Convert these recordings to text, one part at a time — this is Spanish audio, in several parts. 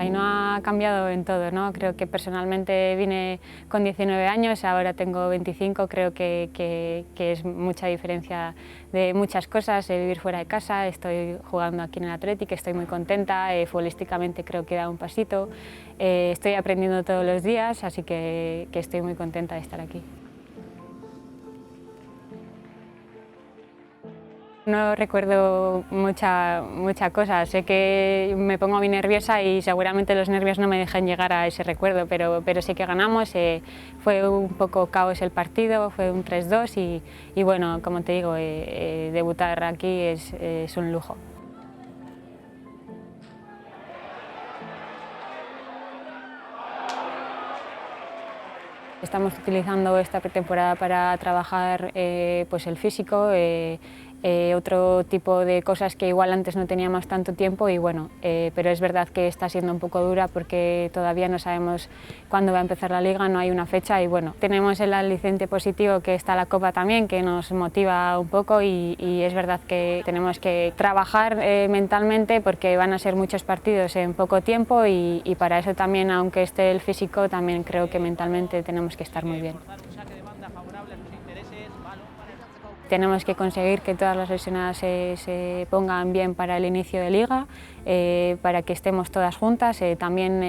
Ainhoa ha cambiado en todo, ¿no? Creo que personalmente vine con 19 años, ahora tengo 25, creo que es mucha diferencia de muchas cosas, de vivir fuera de casa, estoy jugando aquí en el Athletic, estoy muy contenta, futbolísticamente creo que he dado un pasito, estoy aprendiendo todos los días, así que estoy muy contenta de estar aquí. No recuerdo mucha cosa, sé que me pongo muy nerviosa y seguramente los nervios no me dejan llegar a ese recuerdo, pero sí que ganamos, fue un poco caos el partido, fue un 3-2 y bueno, como te digo, debutar aquí es un lujo. Estamos utilizando esta pretemporada para trabajar pues el físico, otro tipo de cosas que igual antes no teníamos tanto tiempo y bueno, pero es verdad que está siendo un poco dura porque todavía no sabemos cuándo va a empezar la liga, no hay una fecha y bueno, tenemos el aliciente positivo que está la Copa también, que nos motiva un poco y es verdad que tenemos que trabajar mentalmente porque van a ser muchos partidos en poco tiempo y para eso también, aunque esté el físico, también creo que mentalmente tenemos que estar muy bien. Tenemos que conseguir que todas las lesionadas se pongan bien para el inicio de liga, para que estemos todas juntas. También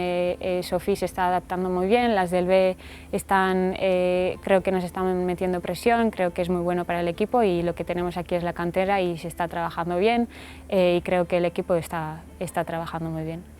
Sofía se está adaptando muy bien, las del B creo que nos están metiendo presión, creo que es muy bueno para el equipo y lo que tenemos aquí es la cantera y se está trabajando bien y creo que el equipo está trabajando muy bien.